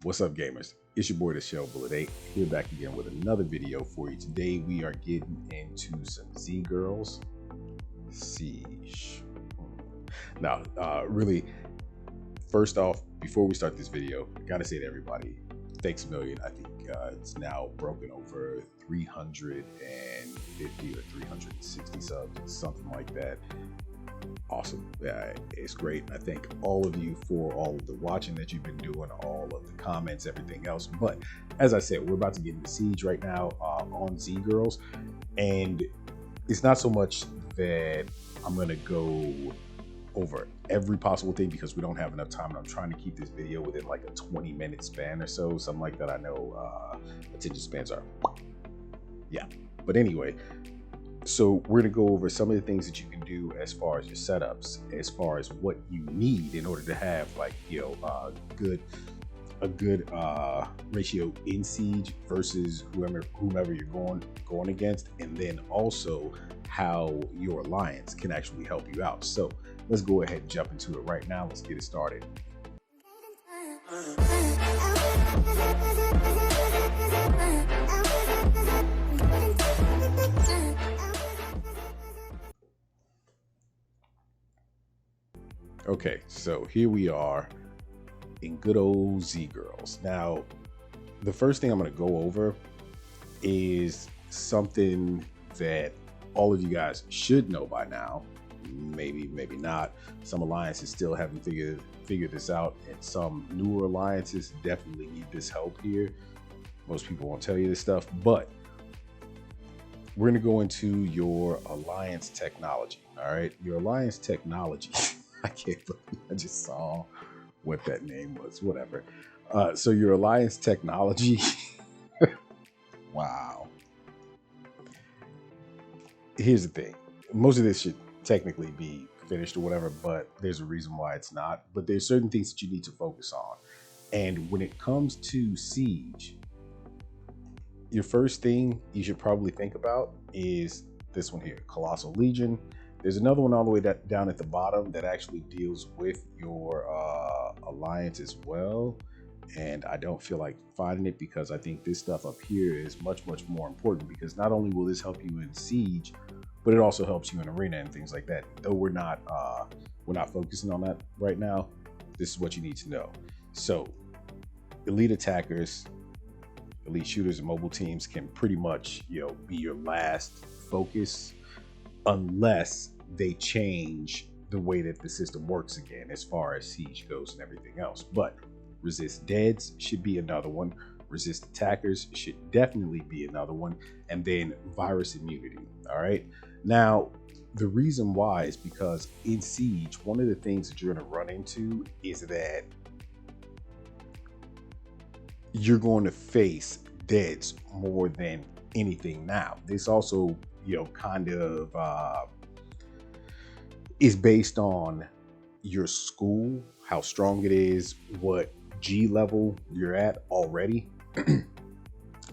What's up, gamers? It's your boy, the Shell Bullet 8, here back again with another video for you. Today we are getting into some Zgirls Siege. Now, really, first off, before we start this video, I gotta say to everybody, thanks a million. I think it's now broken over 350 or 360 subs, something like that. Awesome. Yeah, it's great. I thank all of you for all of the watching that you've been doing, all of the comments, everything else. But as I said, we're about to get into Siege right now on Zgirls, and it's not so much that I'm gonna go over every possible thing because we don't have enough time, and I'm trying to keep this video within like a 20-minute span or so, something like that. I know attention spans are, yeah. But anyway, so we're gonna go over some of the things that you can do as far as your setups, as far as what you need in order to have, like, you know, a good ratio in Siege versus whomever you're going against, and then also how your alliance can actually help you out. So let's go ahead and jump into it right now. Let's get it started. Okay, so here we are in good old Zgirls. Now, the first thing I'm going to go over is something that all of you guys should know by now. Maybe not. Some alliances still haven't figured this out, and some newer alliances definitely need this help here. Most people won't tell you this stuff, but we're going to go into your alliance technology. All right, your alliance technology. I can't believe I just saw what that name was. Whatever. So your alliance technology. Wow. Here's the thing. Most of this should technically be finished or whatever, but there's a reason why it's not. But there's certain things that you need to focus on. And when it comes to Siege, your first thing you should probably think about is this one here, Colossal Legion. There's another one all the way down at the bottom that actually deals with your alliance as well. And I don't feel like finding it because I think this stuff up here is much more important, because not only will this help you in Siege, but it also helps you in Arena and things like that. Though we're not focusing on that right now, this is what you need to know. So elite attackers, elite shooters, and mobile teams can pretty much, you know, be your last focus, unless they change the way that the system works again as far as Siege goes and everything else. But resist deads should be another one. Resist attackers should definitely be another one. And then virus immunity. All right. Now, the reason why is because in Siege, one of the things that you're going to run into is that you're going to face deads more than anything now. This also, you know, kind of is based on your school, how strong it is, what G level you're at already.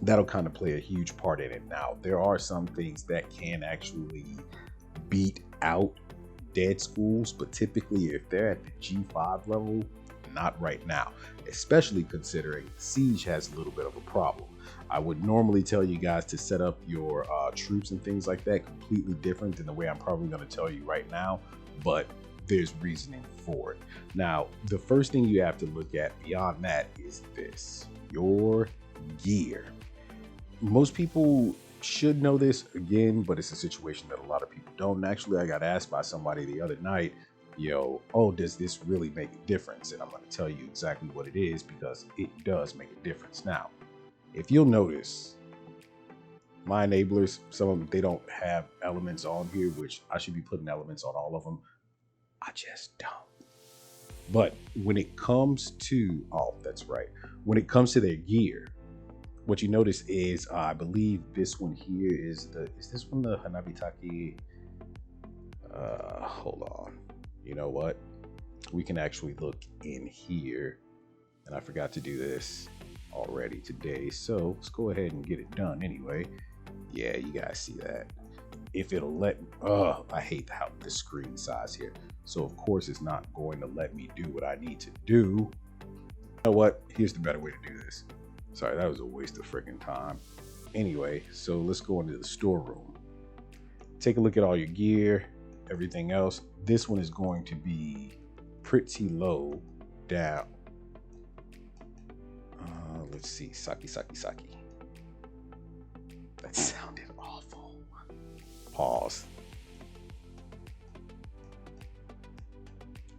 That'll kind of play a huge part in it. Now, there are some things that can actually beat out dead schools, but typically if they're at the G5 level, not right now, especially considering Siege has a little bit of a problem. I would normally tell you guys to set up your troops and things like that completely different than the way I'm probably going to tell you right now, but there's reasoning for it. Now, the first thing you have to look at beyond that is this, your gear. Most people should know this again, but it's a situation that a lot of people don't. And actually, I got asked by somebody the other night, oh, does this really make a difference? And I'm going to tell you exactly what it is, because it does make a difference. Now, if you'll notice, my enablers, some of them, they don't have elements on here, which I should be putting elements on all of them. I just don't. But when it comes to, oh, that's right. When it comes to their gear, what you notice is, I believe this one here is this one the Hanabitaki? Hold on. You know what? We can actually look in here, and I forgot to do this already today, so let's go ahead and get it done anyway. Yeah, you guys see that? If it'll let, I hate how the screen size here. So of course it's not going to let me do what I need to do. You know what? Here's the better way to do this. Sorry, that was a waste of freaking time. Anyway, so let's go into the storeroom. Take a look at all your gear, everything else. This one is going to be pretty low down. Let's see. Saki. That sounded awful. Pause.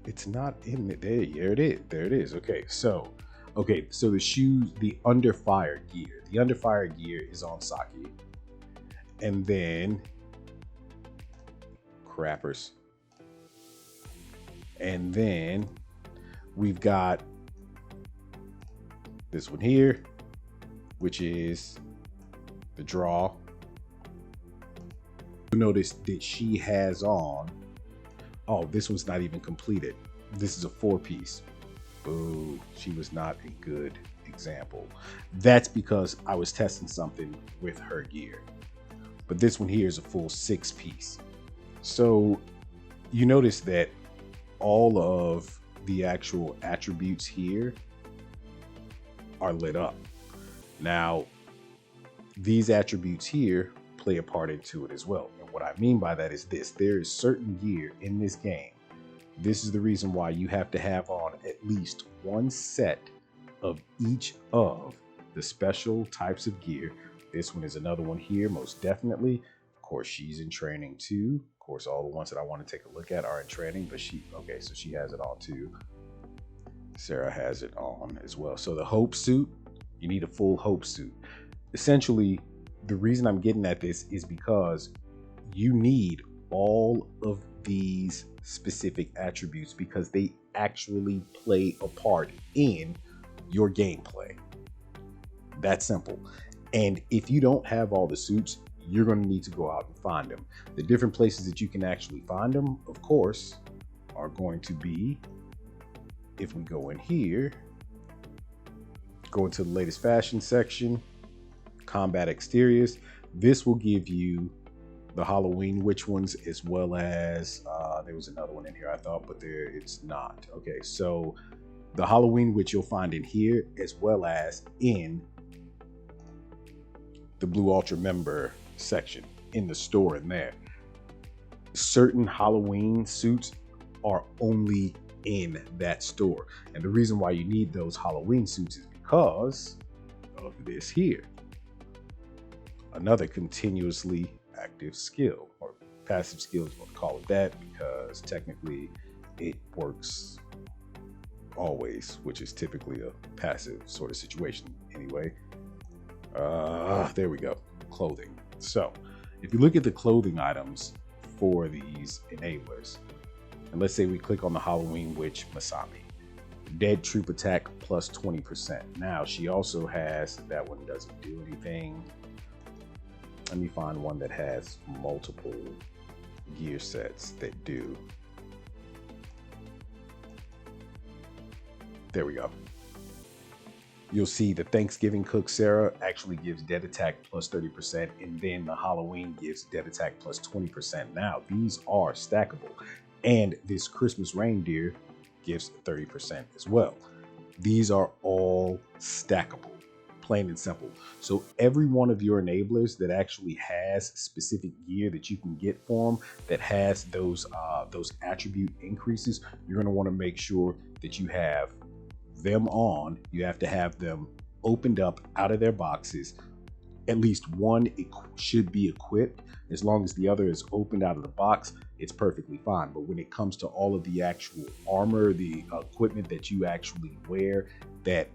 It's not in it. There it is. There it is. Okay, so the shoes, the under fire gear. The under fire gear is on Saki. And then crappers. And then we've got this one here, which is the draw. You'll notice that she has on, oh, this one's not even completed. This is a 4-piece. Boo, she was not a good example. That's because I was testing something with her gear. But this one here is a full 6-piece. So you notice that all of the actual attributes here are lit up. Now, these attributes here play a part into it as well. And what I mean by that is this: there is certain gear in this game. This is the reason why you have to have on at least one set of each of the special types of gear. This one is another one here, most definitely. Of course, she's in training too. Of course, all the ones that I want to take a look at are in training, but okay, so she has it on too. Sarah has it on as well. So the Hope suit, you need a full Hope suit. Essentially, the reason I'm getting at this is because you need all of these specific attributes because they actually play a part in your gameplay. That's simple. And if you don't have all the suits, you're going to need to go out and find them. The different places that you can actually find them, of course, are going to be, if we go in here, go into the latest fashion section, combat exteriors. This will give you the Halloween witch ones, as well as there was another one in here I thought, but there it's not. Okay, so the Halloween witch you'll find in here, as well as in the Blue Ultra member section in the store in there. Certain Halloween suits are only in that store, and the reason why you need those Halloween suits is because of this here. Another continuously active skill, or passive skill is what I call it that, because technically it works always, which is typically a passive sort of situation anyway. There we go. Clothing. So if you look at the clothing items for these enablers, and let's say we click on the Halloween Witch Masami, dead troop attack plus 20%. Now she also has, that one doesn't do anything. Let me find one that has multiple gear sets that do. There we go. You'll see the Thanksgiving Cook Sarah actually gives dead attack plus 30%, and then the Halloween gives dead attack plus 20%. Now, these are stackable, and this Christmas Reindeer gives 30% as well. These are all stackable, plain and simple. So every one of your enablers that actually has specific gear that you can get for them, that has those attribute increases, you're going to want to make sure that you have them on. You have to have them opened up out of their boxes. At least one should be equipped. As long as the other is opened out of the box, it's perfectly fine. But when it comes to all of the actual armor, the equipment that you actually wear that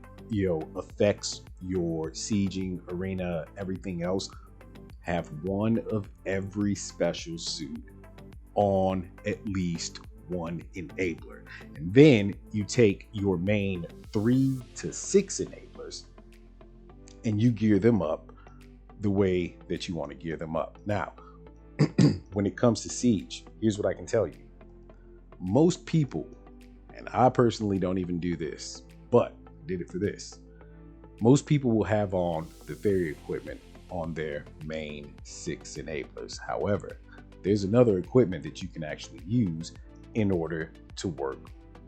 affects your sieging, arena, everything else, have one of every special suit on at least one enabler. And then you take your main 3 to 6 enablers and you gear them up the way that you want to gear them up. Now, when it comes to siege, here's what I can tell you. Most people, and I personally don't even do this, but did it for this. Most people will have on the fairy equipment on their main 6 enablers. However, there's another equipment that you can actually use in order to work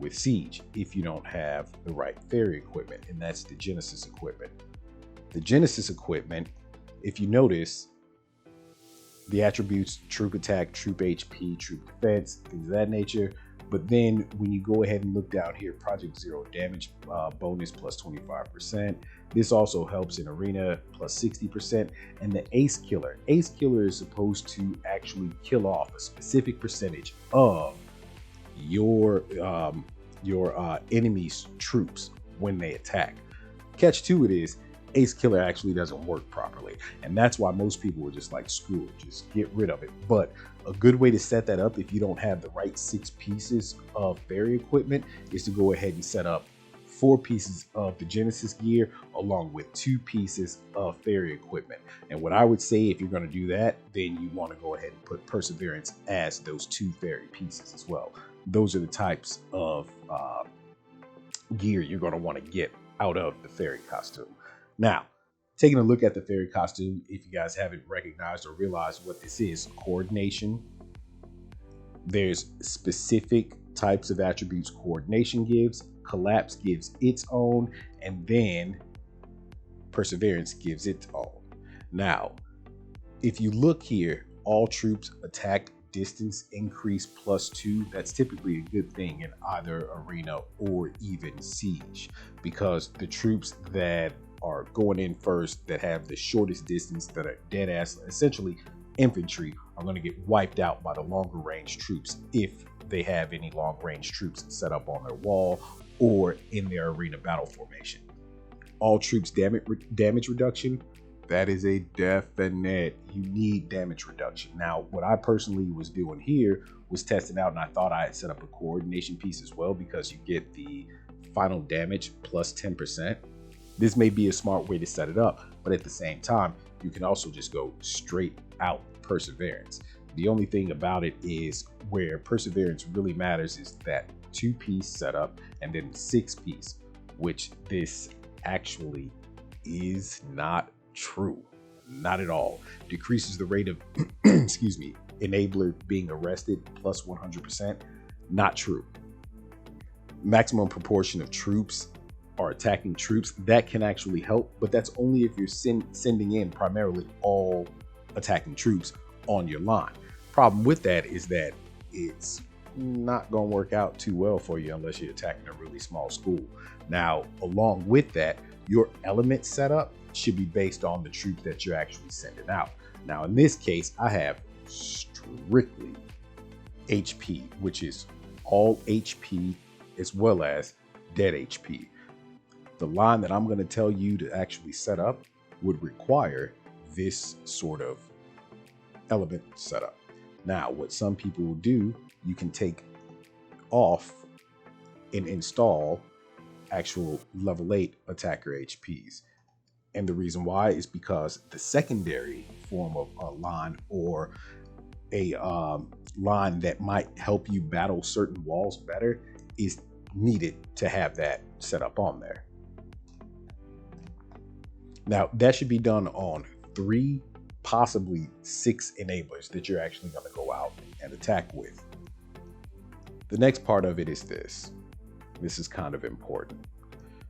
with Siege if you don't have the right fairy equipment, and that's the Genesis equipment. The Genesis equipment, if you notice, the attributes troop attack, troop HP, troop defense, things of that nature. But then when you go ahead and look down here, Project Zero damage bonus plus 25%. This also helps in arena plus 60%. And the Ace Killer. Ace Killer is supposed to actually kill off a specific percentage of your enemy's troops when they attack. Catch to it is, Ace Killer actually doesn't work properly, and that's why most people were just like, screw it, just get rid of it. But a good way to set that up if you don't have the right 6 pieces of fairy equipment is to go ahead and set up 4 pieces of the Genesis gear along with 2 pieces of fairy equipment. And what I would say, if you're going to do that, then you want to go ahead and put Perseverance as those 2 fairy pieces as well. Those are the types of gear you're going to want to get out of the fairy costume. Now, taking a look at the fairy costume, if you guys haven't recognized or realized what this is, coordination. There's specific types of attributes coordination gives, collapse gives its own, and then perseverance gives its own. Now, if you look here, all troops attack distance increase +2. That's typically a good thing in either arena or even siege, because the troops that are going in first that have the shortest distance, that are dead ass, essentially infantry, are going to get wiped out by the longer range troops if they have any long range troops set up on their wall or in their arena battle formation. All troops damage reduction, that is a definite. You need damage reduction. Now, what I personally was doing here was testing out, and I thought I had set up a coordination piece as well, because you get the final damage plus 10%. This may be a smart way to set it up, but at the same time, you can also just go straight out perseverance. The only thing about it is, where perseverance really matters is that 2-piece setup and then 6-piece, which this actually is not true. Not at all. Decreases the rate of excuse me, enabler being arrested plus 100%. Not true. Maximum proportion of troops are attacking troops, that can actually help, but that's only if you're sending in primarily all attacking troops on your line. Problem with that is that it's not going to work out too well for you unless you're attacking a really small school. Now, along with that, your element setup should be based on the troops that you're actually sending out. Now, in this case, I have strictly HP, which is all HP as well as dead HP. The line that I'm going to tell you to actually set up would require this sort of element setup. Now, what some people will do, you can take off and install actual level 8 attacker HPs. And the reason why is because the secondary form of a line, or a line that might help you battle certain walls better, is needed to have that set up on there. Now, that should be done on 3, possibly 6 enablers that you're actually going to go out and attack with. The next part of it is this. This is kind of important.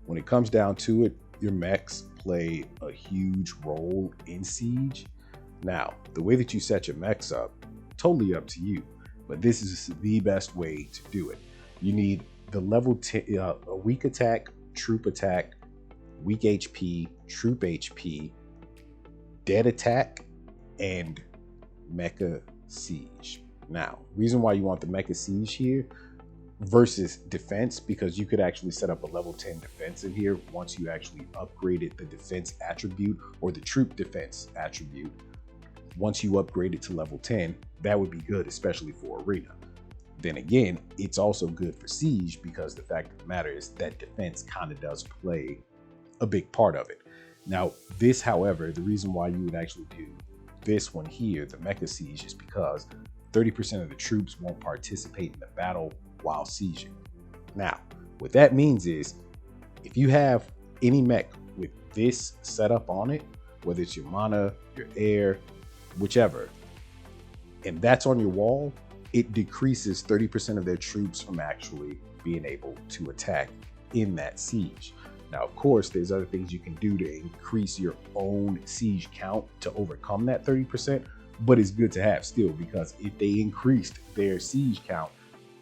When it comes down to it, your mechs play a huge role in Siege. Now, the way that you set your mechs up, totally up to you, but this is the best way to do it. You need the level 10, a weak attack, troop attack, weak HP, troop HP, dead attack, and mecha siege. Now, reason why you want the mecha siege here versus defense, because you could actually set up a level 10 defense in here once you actually upgraded the defense attribute or the troop defense attribute. Once you upgrade it to level 10, that would be good, especially for arena. Then again, it's also good for siege, because the fact of the matter is that defense kind of does play a big part of it. Now, this, however, the reason why you would actually do this one here, the mecha siege, is because 30% of the troops won't participate in the battle while sieging. Now, what that means is, if you have any mech with this setup on it, whether it's your mana, your air, whichever, and that's on your wall, it decreases 30% of their troops from actually being able to attack in that siege. Now, of course, there's other things you can do to increase your own siege count to overcome that 30%, but it's good to have still, because if they increased their siege count,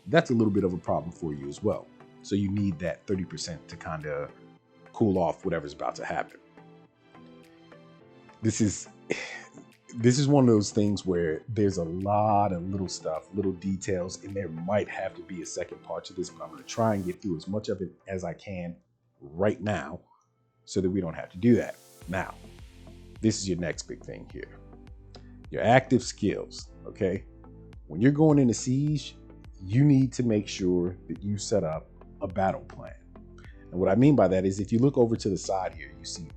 that's a little bit of a problem for you as well. So you need that 30% to kind of cool off whatever's about to happen. This is one of those things where there's a lot of little stuff, little details, and there might have to be a second part to this, but I'm going to try and get through as much of it as I can right now so that we don't have to do that. Now, this is your next big thing here. Your active skills, okay? When you're going into siege, you need to make sure that you set up a battle plan. And what I mean by that is if you look over to the side here, you see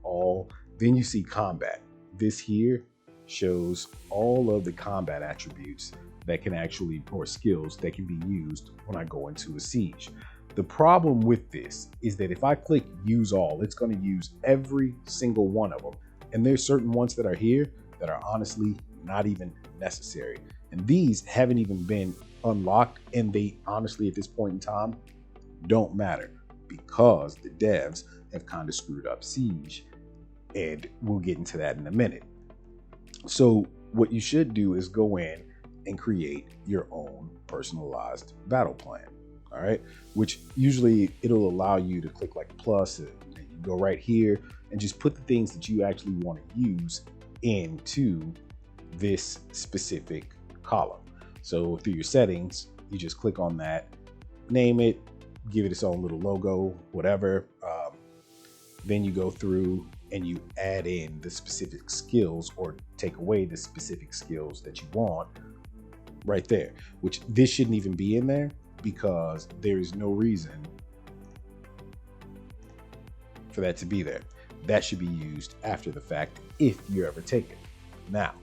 then you see combat. This here shows all of the combat attributes that can actually, or skills that can be used when I go into a siege. The problem with this is that if I click use all, it's going to use every single one of them. And there's certain ones that are here that are honestly not even necessary. And these haven't even been unlocked. And they honestly, at this point in time, don't matter because the devs have kind of screwed up siege. And we'll get into that in a minute. So what you should do is go in and create your own personalized battle plan. All right, which usually it'll allow you to click like plus and you go right here and just put the things that you actually want to use into this specific column. So through your settings, you just click on that, name it, give it its own little logo, whatever. Then you go through and you add in the specific skills or take away the specific skills that you want right there, which this shouldn't even be in there because there is no reason for that to be there. That should be used after the fact if you're ever taken. Now,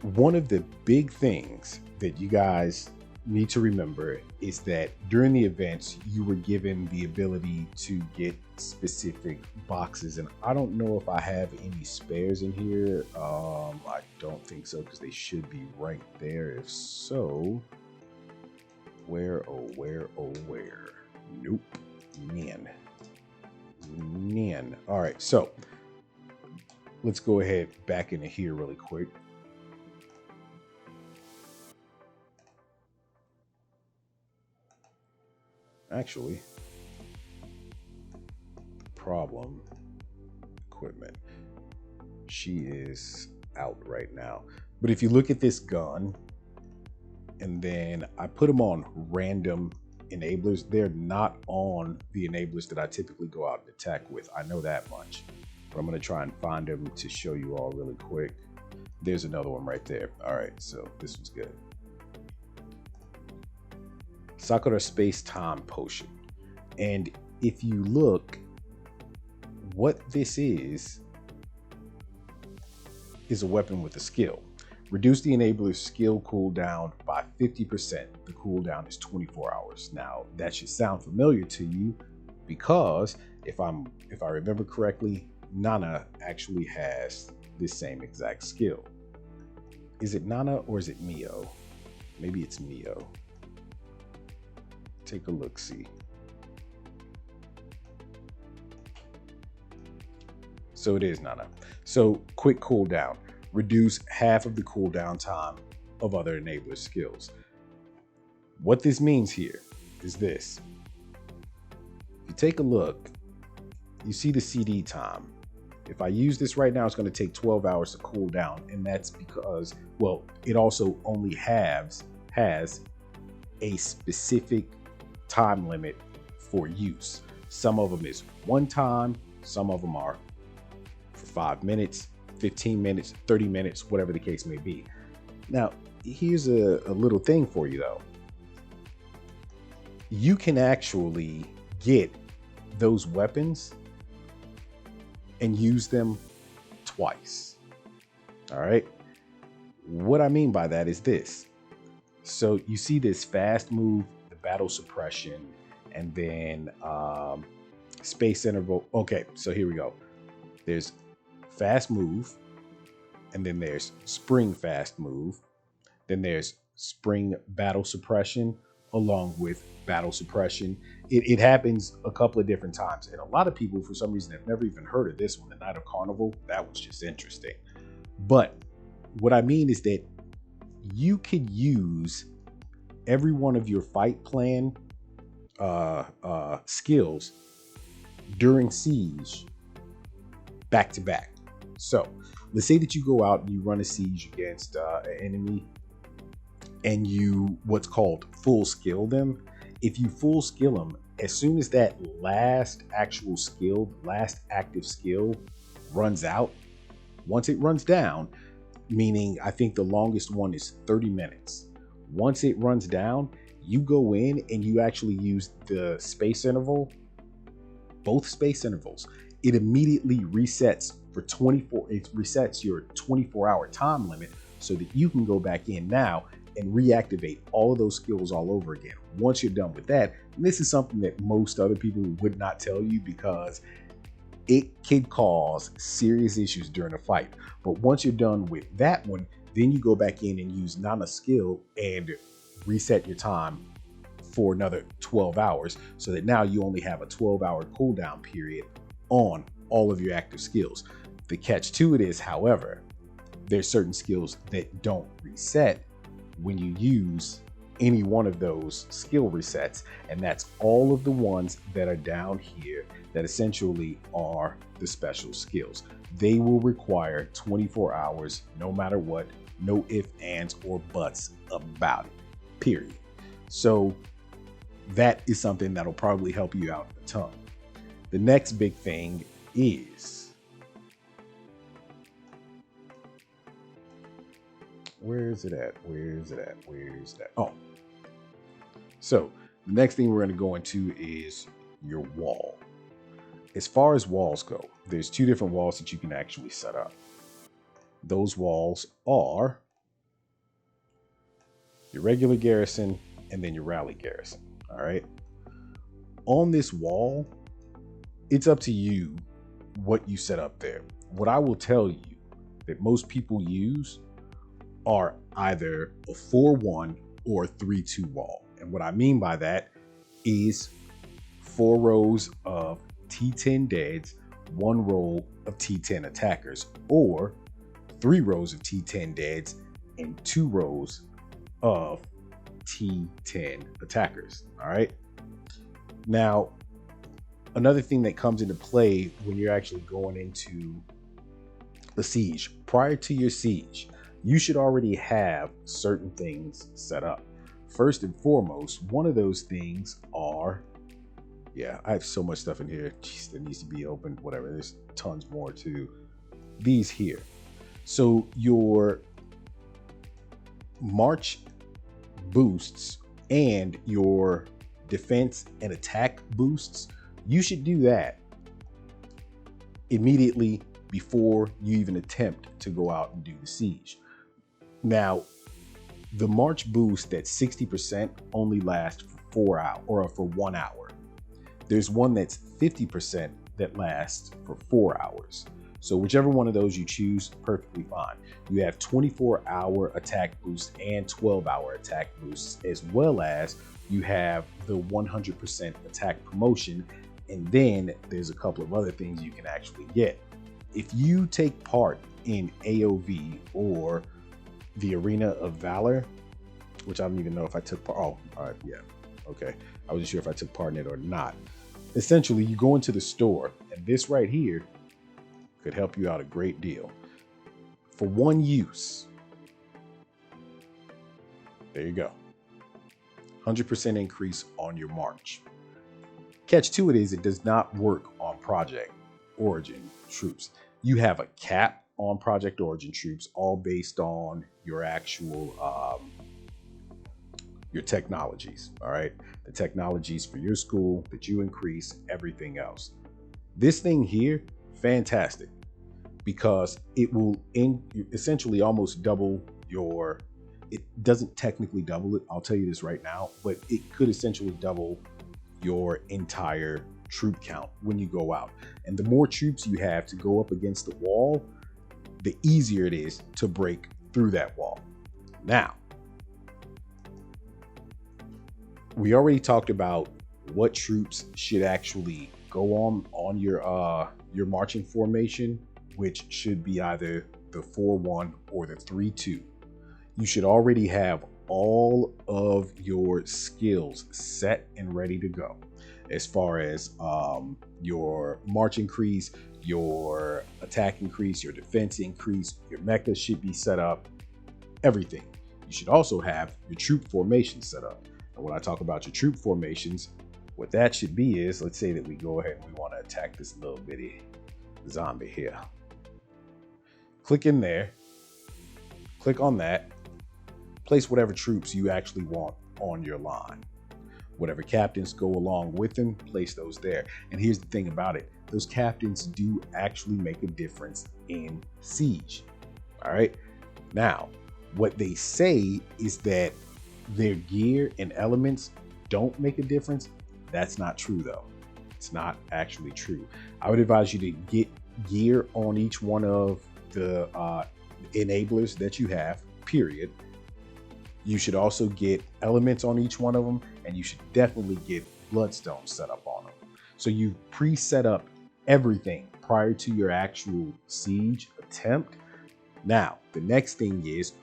one of the big things that you guys need to remember is that during the events, you were given the ability to get specific boxes. And I don't know if I have any spares in here. I don't think so because they should be right there. If so, where? Nope. Man. All right, so let's go ahead back into here really quick. Actually, problem equipment. She is out right now. But if you look at this gun, and then I put them on random enablers, they're not on the enablers that I typically go out and attack with. I know that much. But I'm going to try and find them to show you all really quick. There's another one right there. All right, so this one's good. Sakura Space-Time Potion. And if you look, what this is a weapon with a skill. Reduce the enabler's skill cooldown by 50%. The cooldown is 24 hours. Now, that should sound familiar to you because if I remember correctly, Nana actually has this same exact skill. Is it Nana or is it Mio? Maybe it's Mio. Take a look, see. So it is Nana. So quick cooldown. Reduce half of the cooldown time of other enabler skills. What this means here is this. If you take a look, you see the CD time. If I use this right now, it's going to take 12 hours to cool down. And that's because, well, it also only has a specific time limit for use. Some of them is one time, some of them are for 5 minutes, 15 minutes, 30 minutes, whatever the case may be. Now, here's a little thing for you though. You can actually get those weapons and use them twice. All right. What I mean by that is this. So you see this fast move, the battle suppression, and then space interval. Okay, so here we go. There's fast move, and then there's spring fast move. Then there's spring battle suppression along with battle suppression. It happens a couple of different times. And a lot of people, for some reason, have never even heard of this one, the Night of Carnival. That was just interesting. But what I mean is that you could use every one of your fight plan skills during siege back to back. So let's say that you go out and you run a siege against an enemy and you what's called full skill them. If you full skill them, as soon as that last active skill runs out, once it runs down, meaning I think the longest one is 30 minutes. Once it runs down, you go in and you actually use the space interval, both space intervals. It immediately resets for 24. It resets your 24-hour time limit so that you can go back in now and reactivate all of those skills all over again. Once you're done with that, and this is something that most other people would not tell you because it can cause serious issues during a fight. But once you're done with that one, then you go back in and use Nana skill and reset your time for another 12 hours so that now you only have a 12-hour cooldown period on all of your active skills. The catch to it is, however, there's certain skills that don't reset when you use any one of those skill resets, and that's all of the ones that are down here that essentially are the special skills. They will require 24 hours no matter what, no ifs, ands, or buts about it, period. So that is something that'll probably help you out a ton. The next big thing is, where is it at? Oh, so the next thing we're going to go into is your wall. As far as walls go, there's two different walls that you can actually set up. Those walls are your regular garrison and then your rally garrison. All right. On this wall, it's up to you what you set up there. What I will tell you that most people use are either a 4-1 or a 3-2 wall. And what I mean by that is 4 rows of T10 deads, 1 row of T10 attackers, or 3 rows of T10 deads and 2 rows of T10 attackers. All right. Now, another thing that comes into play when you're actually going into a siege, prior to your siege, you should already have certain things set up. First and foremost, one of those things are, I have so much stuff in here. Jeez, that needs to be opened, whatever. There's tons more to these here. So your march boosts and your defense and attack boosts, you should do that immediately before you even attempt to go out and do the siege. Now, the march boost at 60% only lasts for 4 hours or for 1 hour. There's one that's 50% that lasts for 4 hours. So whichever one of those you choose, perfectly fine. You have 24-hour attack boosts and 12-hour attack boosts, as well as you have the 100% attack promotion. And then there's a couple of other things you can actually get. If you take part in AOV or the Arena of Valor, which I don't even know if I took part. Oh, all right, yeah, okay. I wasn't sure if I took part in it or not. Essentially, you go into the store, and this right here could help you out a great deal. For one use, there you go. 100% increase on your march. Catch to it is it does not work on Project Origin troops. You have a cap on Project Origin troops, all based on your actual your technologies. All right, the technologies for your school that you increase, everything else. This thing here, fantastic, because it will essentially almost double your. It doesn't technically double it. I'll tell you this right now, but it could essentially double your entire troop count when you go out. And the more troops you have to go up against the wall, the easier it is to break through that wall. Now, we already talked about what troops should actually go on your marching formation, which should be either the 4-1 or the 3-2. You should already have all of your skills set and ready to go, as far as your march increase, your attack increase, your defense increase, your mecha should be set up, everything. You should also have your troop formation set up. And when I talk about your troop formations, what that should be is, let's say that we go ahead and we want to attack this little bitty zombie here. Click in there, click on that, place whatever troops you actually want on your line. Whatever captains go along with them, place those there. And here's the thing about it. Those captains do actually make a difference in Siege. All right. Now, what they say is that their gear and elements don't make a difference. That's not true, though. It's not actually true. I would advise you to get gear on each one of the enablers that you have, period. You should also get elements on each one of them, and you should definitely get bloodstone set up on them. So you pre-set up everything prior to your actual siege attempt. Now, the next thing is,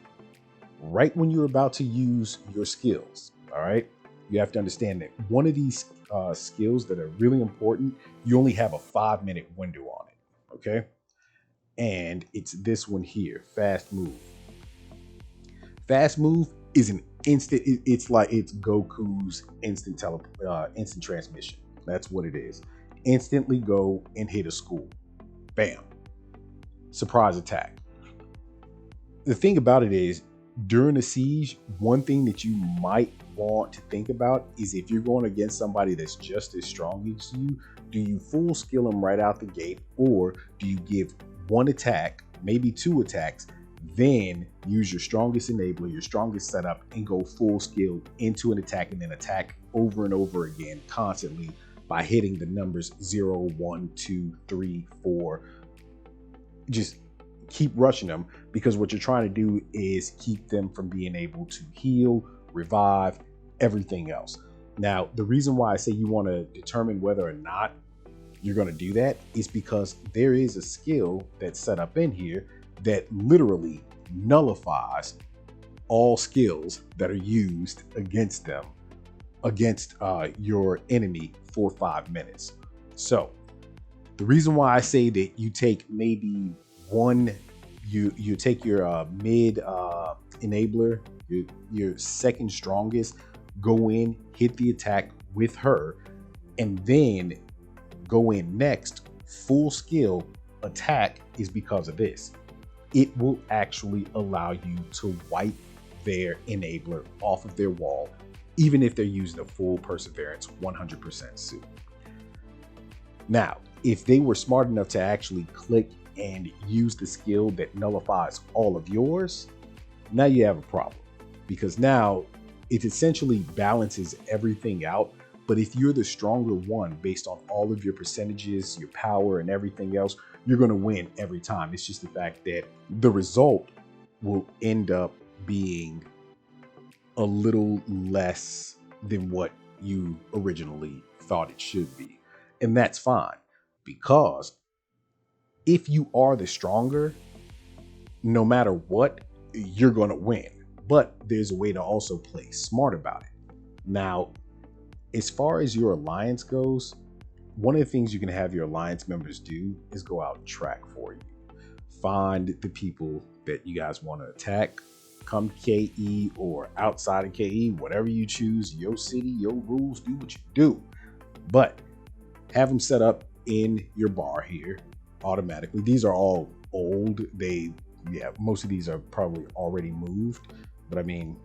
right when you're about to use your skills, all right, you have to understand that one of these skills that are really important, you only have a 5-minute window on it, okay? And it's this one here, fast move. Fast move is an instant, it's like it's Goku's instant transmission. That's what it is. Instantly go and hit a school. Bam. Surprise attack. The thing about it is, during a siege, one thing that you might want to think about is if you're going against somebody that's just as strong as you, do you full skill them right out the gate, or do you give one attack, maybe 2 attacks, then use your strongest enabler, your strongest setup, and go full skill into an attack, and then attack over and over again constantly by hitting the numbers 0, 1, 2, 3, 4. Just keep rushing them, because what you're trying to do is keep them from being able to heal, revive, everything else. Now, the reason why I say you want to determine whether or not you're going to do that is because there is a skill that's set up in here that literally nullifies all skills that are used against them, against your enemy for 5 minutes. So the reason why I say that you take maybe one, you take your mid enabler, your second strongest, go in, hit the attack with her, and then go in next, full skill attack, is because of this. It will actually allow you to wipe their enabler off of their wall, even if they're using a full perseverance 100% suit. Now, if they were smart enough to actually click and use the skill that nullifies all of yours, now you have a problem, because now it essentially balances everything out. But if you're the stronger one based on all of your percentages, your power, and everything else, you're going to win every time. It's just the fact that the result will end up being a little less than what you originally thought it should be. And that's fine, because if you are the stronger, no matter what, you're going to win. But there's a way to also play smart about it. Now, as far as your alliance goes, one of the things you can have your alliance members do is go out and track for you. Find the people that you guys want to attack, come KE or outside of KE, whatever you choose, your city, your rules, do what you do. But have them set up in your bar here automatically. These are all old. Most of these are probably already moved, but I mean,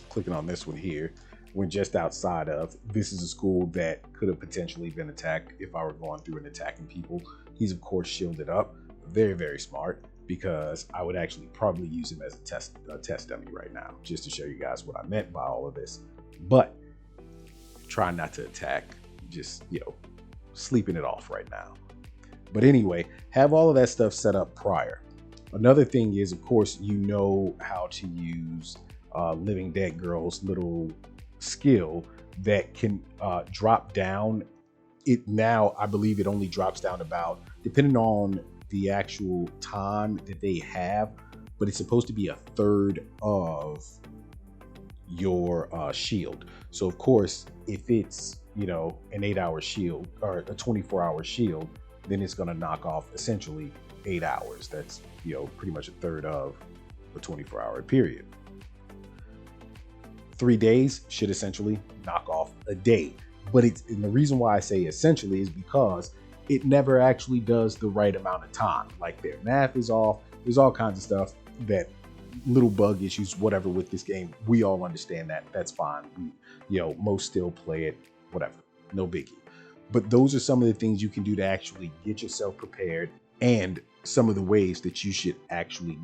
clicking on this one here, we're just outside of, this is a school that could have potentially been attacked if I were going through and attacking people. He's of course shielded up. Very, very smart, because I would actually probably use him as a test dummy right now, just to show you guys what I meant by all of this. But try not to attack, just, sleeping it off right now. But anyway, have all of that stuff set up prior. Another thing is, of course, you know how to use Living Dead Girl's little skill that can drop down. It now, I believe it only drops down about, depending on the actual time that they have, but it's supposed to be a third of your shield. So of course, if it's, you know, an 8-hour shield or a 24-hour shield, then it's going to knock off essentially 8 hours. That's, you know, pretty much a third of a 24-hour period. 3 days should essentially knock off a day. But it's, and the reason why I say essentially is because it never actually does the right amount of time. Like their math is off. There's all kinds of stuff, that little bug issues, whatever, with this game. We all understand that. That's fine. You know, most still play it, whatever, no biggie. But those are some of the things you can do to actually get yourself prepared, and some of the ways that you should actually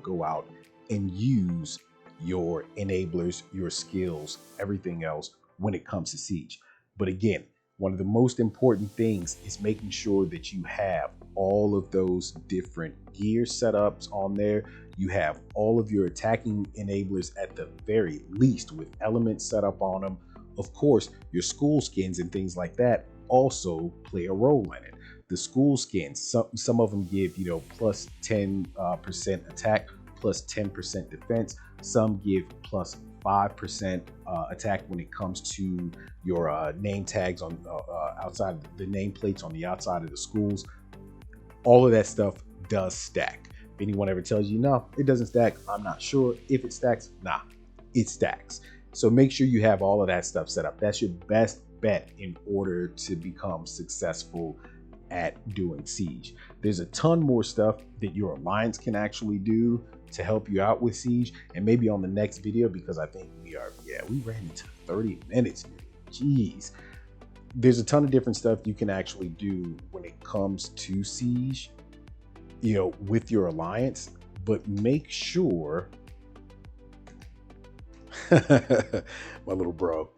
go out and use your enablers, your skills, everything else when it comes to Siege. But again, one of the most important things is making sure that you have all of those different gear setups on there. You have all of your attacking enablers at the very least with elements set up on them. Of course, your school skins and things like that also play a role in it. The school skins, some of them give, you know, plus 10% attack, plus 10% defense. Some give plus 5% attack when it comes to your name tags on outside, the nameplates on the outside of the schools. All of that stuff does stack. If anyone ever tells you no, it doesn't stack, I'm not sure. If it stacks, nah, it stacks. So make sure you have all of that stuff set up. That's your best bet in order to become successful at doing Siege. There's a ton more stuff that your alliance can actually do to help you out with Siege, and maybe on the next video, because I think we ran into 30 minutes. Jeez. There's a ton of different stuff you can actually do when it comes to Siege, you know, with your alliance. But make sure my little bro,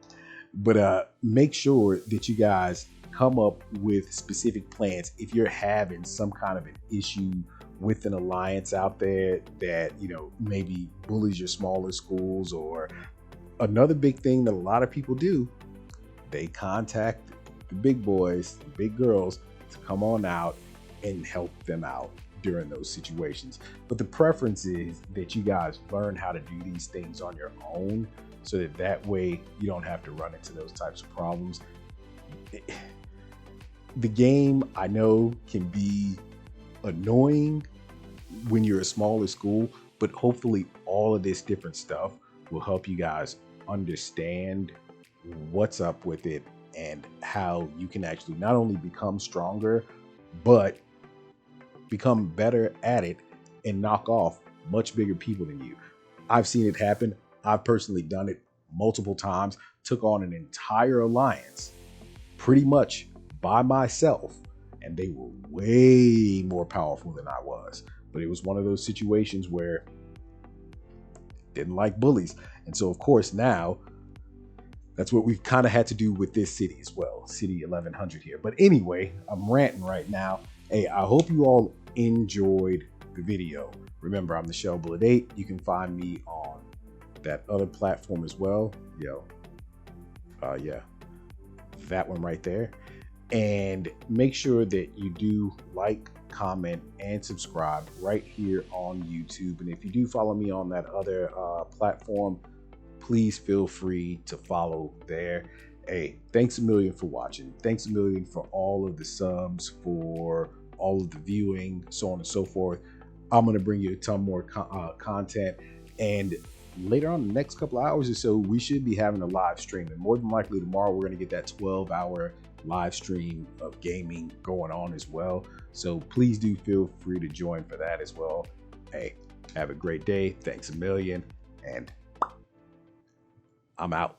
but make sure that you guys come up with specific plans if you're having some kind of an issue with an alliance out there that, you know, maybe bullies your smaller schools. Or another big thing that a lot of people do, they contact the big boys, the big girls, to come on out and help them out during those situations. But the preference is that you guys learn how to do these things on your own, so that way you don't have to run into those types of problems. The game, I know, can be annoying when you're a smaller school, but hopefully all of this different stuff will help you guys understand what's up with it and how you can actually not only become stronger, but become better at it and knock off much bigger people than you. I've seen it happen. I've personally done it multiple times, took on an entire alliance pretty much by myself, and they were way more powerful than I was. But it was one of those situations where didn't like bullies. And so of course now that's what we've kind of had to do with this city as well, city 1100 here. But anyway, I'm ranting right now. Hey, I hope you all enjoyed the video. Remember, I'm the Shell Bullet 8. You can find me on that other platform as well. Yeah, that one right there. And make sure that you do like, comment, and subscribe right here on YouTube. And if you do follow me on that other platform, please feel free to follow there. Hey, thanks a million for watching. Thanks a million for all of the subs, for all of the viewing, so on and so forth. I'm going to bring you a ton more content. And later on, the next couple of hours or so, we should be having a live stream. And more than likely tomorrow, we're going to get that 12-hour live stream of gaming going on as well. So please do feel free to join for that as well. Hey, have a great day. Thanks a million. And I'm out.